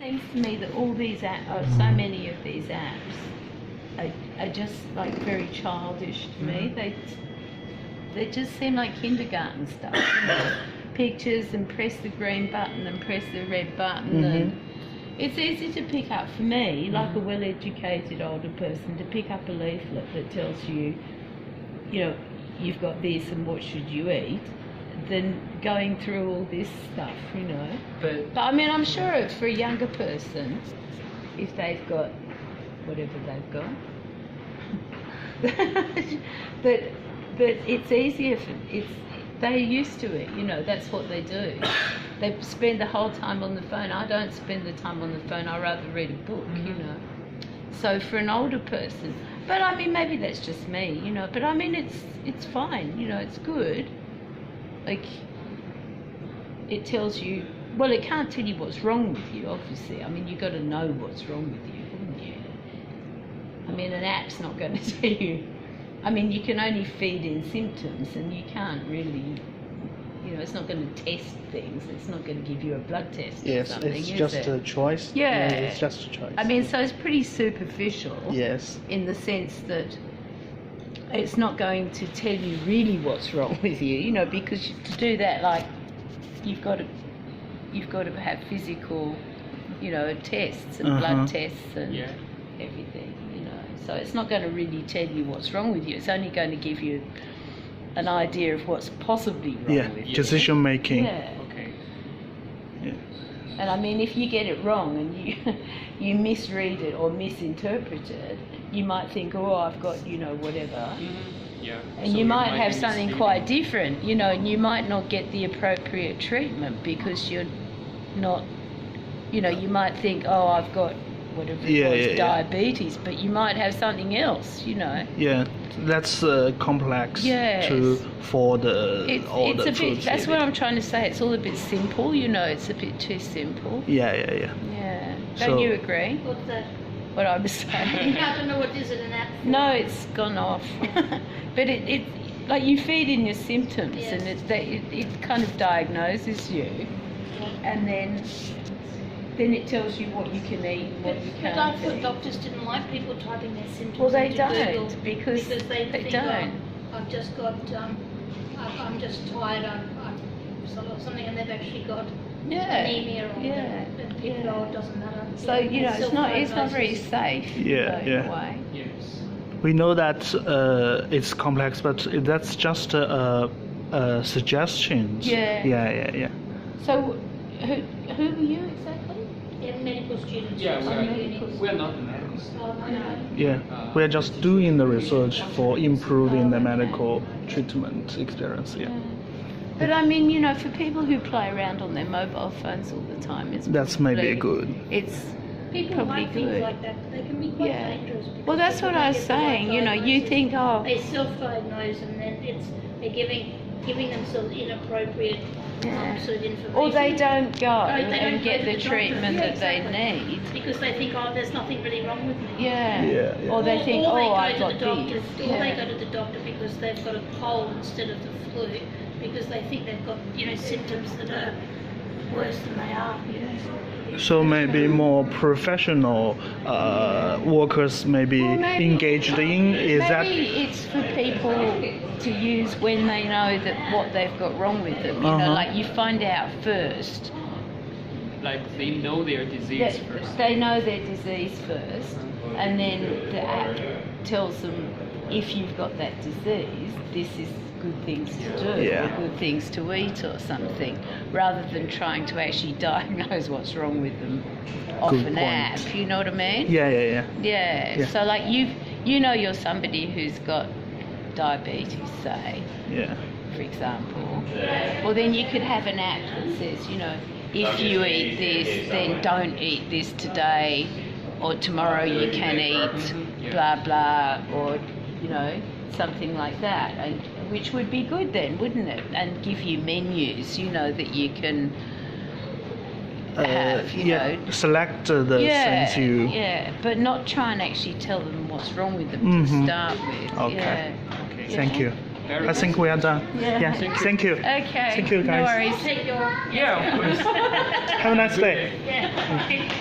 seems to me that all these apps, so many of these apps, are just like very childish to me. They just seem like kindergarten stuff. You know? Pictures and press the green button and press the red button. And it's easy to pick up for me, like a well-educated older person, to pick up a leaflet that tells you, you know, you've got this and what should you eat, than going through all this stuff, you know. But I mean, I'm sure it's for a younger person, if they've got whatever they've got. but it's easier for they're used to it, you know. That's what they do. They spend the whole time on the phone. I don't spend the time on the phone. I rather read a book, you know. So for an older person, but I mean, maybe that's just me, you know. But I mean, it's fine, you know. It's good. Like, it tells you, well, it can't tell you what's wrong with you, obviously. I mean, you've got to know what's wrong with you, haven't you? I mean, an app's not going to tell you. I mean, you can only feed in symptoms, and you can't really, you know, it's not going to test things. It's not going to give you a blood test or something, it's just a choice. Yeah. It's just a choice. I mean, so it's pretty superficial. Yes. In the sense that it's not going to tell you really what's wrong with you, you know, because to do that, like, you've got to have physical, you know, tests and blood tests and everything, you know. So it's not going to really tell you what's wrong with you. It's only going to give you an idea of what's possibly wrong with you. Decision making. Yeah. Okay. Yeah. And I mean, if you get it wrong and you misread it or misinterpret it, you might think, oh, I've got, you know, whatever. Yeah. And So you it might have be something misleading. quite different, you know, and you might not get the appropriate treatment because you're not, you know, you might think, oh, I've got whatever it was, diabetes, but you might have something else, you know. Yeah, that's complex Yes. for the all It's the a bit, foods that's eating. what I'm trying to say. It's all a bit simple, you know. It's a bit too simple. Yeah. Yeah. Don't So- you agree? What's that? What I was saying? I don't know what is it an app for. No, it's gone off. But it like you feed in your symptoms, Yes. and it kind of diagnoses you, and then it tells you what you can eat and what you But I can't thought eat. doctors didn't like people typing their symptoms Well, they into don't, Google because they they think, don't. Oh, I've just got, I'm just tired, I'm or something, and they've actually got anemia or whatever, and people, oh, it doesn't matter. So you know, it's not very safe. Yeah, in a way. Yes. We know that it's complex, but that's just suggestions. Yeah. So who are you exactly? Yeah, medical students. Yeah, or we're not the medical. Yeah, we're just doing the research for improving the medical treatment experience. Yeah, But I mean, you know, for people who play around on their mobile phones all the time, that's maybe good. It's People probably like things good. like that. They can be quite Yeah. dangerous. because Well, that's they what I was get the right saying. You know, you diagnosis. think, oh, They self-diagnose, and then they're giving themselves inappropriate sort of information. or they don't go They don't and go get to the doctor. treatment Yeah, that they exactly. need. Because they think, oh, there's nothing really wrong with me. Yeah. Or they think, or they oh, go I've to got the doctor, this. or they go to the doctor because they've got a cold instead of the flu, because they think they've got, you know, symptoms that are worse than they are. So maybe more professional workers maybe engaged in is that. Maybe it's for people to use when they know that what they've got wrong with them. You know, like you find out first. Like they know their disease That first. they know their disease first, and then the app tells them if you've got that disease, this is good things to do, or good things to eat or something, rather than trying to actually diagnose what's wrong with them off Good an point. app. You know what I mean? Yeah. So like you know you're somebody who's got diabetes, say, for example. Well, then you could have an app that says, you know, if you eat this, then don't eat this today, or tomorrow you can eat blah blah, or you know, something like that, and which would be good then, wouldn't it? And give you menus, you know, that you can have, you know. Select the things you. Yeah, but not try and actually tell them what's wrong with them to start with. Okay. Okay. Thank you. Very I think we are done. Yeah. Thank you. Okay. Thank you, No guys. worries. Take your Yeah, of course. Have a nice day. yeah.